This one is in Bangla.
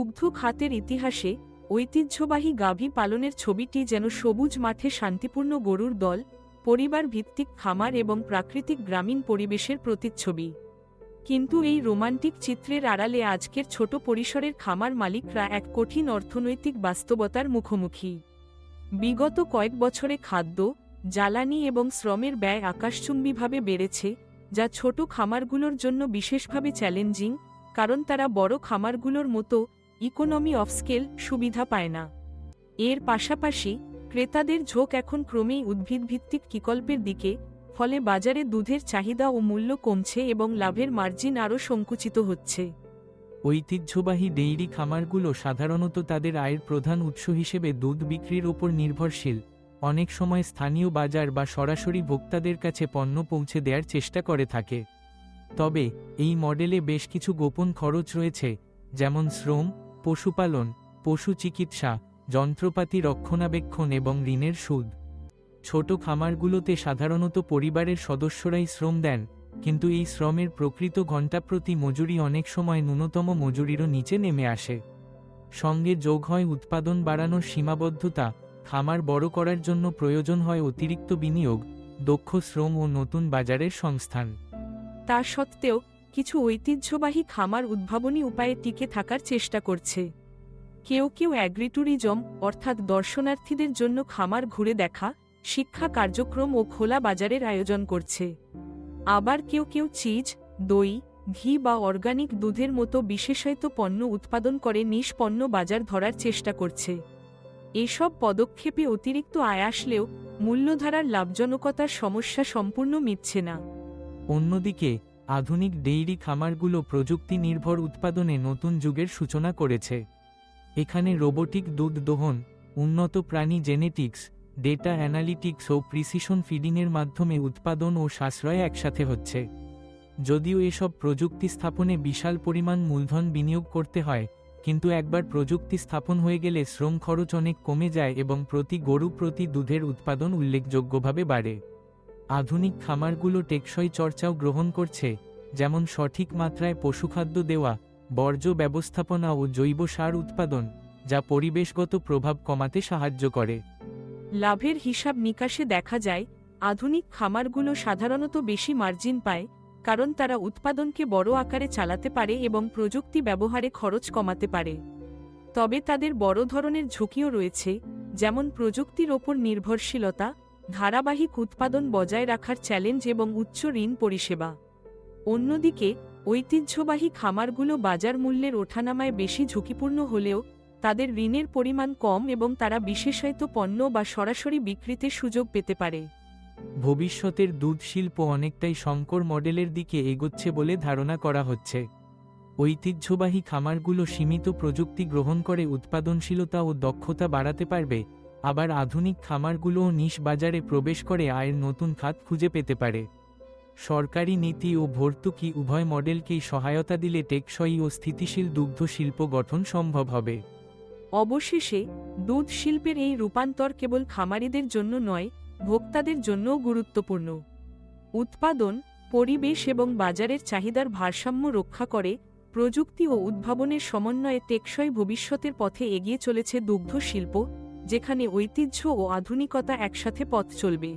দুগ্ধ খাতের ইতিহাসে ঐতিহ্যবাহী গাভী পালনের ছবিটি যেন সবুজ মাঠে শান্তিপূর্ণ গরুর দল, পরিবার ভিত্তিক খামার এবং প্রাকৃতিক গ্রামীণ পরিবেশের প্রতিচ্ছবি। কিন্তু এই রোমান্টিক চিত্রের আড়ালে আজকের ছোট পরিসরের খামার মালিকরা এক কঠিন অর্থনৈতিক বাস্তবতার মুখোমুখি। বিগত কয়েক বছরে খাদ্য, জ্বালানি এবং শ্রমের ব্যয় আকাশচুম্বীভাবে বেড়েছে, যা ছোট খামারগুলোর জন্য বিশেষভাবে চ্যালেঞ্জিং, কারণ তারা বড় খামারগুলোর মতো ইকোনমি অফ স্কেল সুবিধা পায় না। এর পাশাপাশি ক্রেতাদের ঝোঁক এখন ক্রমেই উদ্ভিদভিত্তিক বিকল্পের দিকে, ফলে বাজারে দুধের চাহিদা ও মূল্য কমছে এবং লাভের মার্জিন আরও সংকুচিত হচ্ছে। ঐতিহ্যবাহী ডেইরি খামারগুলো সাধারণত তাদের আয়ের প্রধান উৎস হিসেবে দুধ বিক্রির ওপর নির্ভরশীল। অনেক সময় স্থানীয় বাজার বা সরাসরি ভোক্তাদের কাছে পণ্য পৌঁছে দেওয়ার চেষ্টা করে থাকে। তবে এই মডেলে বেশ কিছু গোপন খরচ রয়েছে, যেমন শ্রম, পশুপালন, পশু চিকিৎসা, যন্ত্রপাতি রক্ষণাবেক্ষণ এবং ঋণের সুদ। ছোট খামারগুলোতে সাধারণত পরিবারের সদস্যরাই শ্রম দেন, কিন্তু এই শ্রমের প্রকৃত ঘণ্টাপ্রতি মজুরি অনেক সময় ন্যূনতম মজুরিরও নিচে নেমে আসে। সঙ্গে যোগ হয় উৎপাদন বাড়ানোর সীমাবদ্ধতা। খামার বড় করার জন্য প্রয়োজন হয় অতিরিক্ত বিনিয়োগ, দক্ষ শ্রম ও নতুন বাজারের সংস্থান। তা সত্ত্বেও কিছু ঐতিহ্যবাহী খামার উদ্ভাবনী উপায়ে টিকে থাকার চেষ্টা করছে। কেউ কেউ অ্যাগ্রিট্যুরিজম অর্থাৎ দর্শনার্থীদের জন্য খামার ঘুরে দেখা, শিক্ষা কার্যক্রম ও খোলা বাজারের আয়োজন করছে। আবার কেউ কেউ চিজ, দই, ঘি বা অর্গানিক দুধের মতো বিশেষায়িত পণ্য উৎপাদন করে নিশ পণ্য বাজার ধরার চেষ্টা করছে। এসব পদক্ষেপে অতিরিক্ত আয় আসলেও মূল্যধারার লাভজনকতার সমস্যা সম্পূর্ণ মিটছে না। অন্যদিকে আধুনিক ডেইরি খামারগুলো প্রযুক্তি নির্ভর উৎপাদনে নতুন যুগের সূচনা করেছে। এখানে রোবোটিক দুধ দোহন, উন্নত প্রাণী জেনেটিক্স, ডেটা অ্যানালিটিক্স ও প্রিসিশন ফিডিংয়ের মাধ্যমে উৎপাদন ও সাশ্রয় একসাথে হচ্ছে। যদিও এসব প্রযুক্তি স্থাপনে বিশাল পরিমাণ মূলধন বিনিয়োগ করতে হয়, কিন্তু একবার প্রযুক্তি স্থাপন হয়ে গেলে শ্রম খরচ অনেক কমে যায় এবং প্রতি গরু প্রতি দুধের উৎপাদন উল্লেখযোগ্যভাবে বাড়ে। আধুনিক খামারগুলো টেকসই চর্চাও গ্রহণ করছে, যেমন সঠিক মাত্রায় পশুখাদ্য দেওয়া, বর্জ্য ব্যবস্থাপনা ও জৈব সার উৎপাদন, যা পরিবেশগত প্রভাব কমাতে সাহায্য করে। লাভের হিসাব নিকাশে দেখা যায়, আধুনিক খামারগুলো সাধারণত বেশি মার্জিন পায়, কারণ তারা উৎপাদনকে বড় আকারে চালাতে পারে এবং প্রযুক্তি ব্যবহারে খরচ কমাতে পারে। তবে তাদের বড় ধরনের ঝুঁকিও রয়েছে, যেমন প্রযুক্তির ওপর নির্ভরশীলতা, ধারাবাহিক উৎপাদন বজায় রাখার চ্যালেঞ্জ এবং উচ্চ ঋণ পরিষেবা। অন্যদিকে ঐতিহ্যবাহী খামারগুলো বাজার মূল্যের ওঠানামায় বেশি ঝুঁকিপূর্ণ হলেও তাদের ঋণের পরিমাণ কম এবং তারা বিশেষায়িত পণ্য বা সরাসরি বিক্রিতে সুযোগ পেতে পারে। ভবিষ্যতের দুধ শিল্প অনেকটাই সংকর মডেলের দিকে এগোচ্ছে বলে ধারণা করা হচ্ছে। ঐতিহ্যবাহী খামারগুলো সীমিত প্রযুক্তি গ্রহণ করে উৎপাদনশীলতা ও দক্ষতা বাড়াতে পারবে, আবার আধুনিক খামারগুলোও নিশ বাজারে প্রবেশ করে আয়ের নতুন খাত খুঁজে পেতে পারে। সরকারি নীতি ও ভর্তুকি উভয় মডেলকেই সহায়তা দিলে টেকসই ও স্থিতিশীল দুগ্ধ শিল্প গঠন সম্ভব হবে। অবশেষে দুধ শিল্পের এই রূপান্তর কেবল খামারিদের জন্য নয়, ভোক্তাদের জন্যও গুরুত্বপূর্ণ। উৎপাদন, পরিবেশ এবং বাজারের চাহিদার ভারসাম্য রক্ষা করে প্রযুক্তি ও উদ্ভাবনের সমন্বয়ে টেকসই ভবিষ্যতের পথে এগিয়ে চলেছে দুগ্ধ শিল্প, যেখানে ঐতিহ্য ও আধুনিকতা একসাথে পথ চলবে।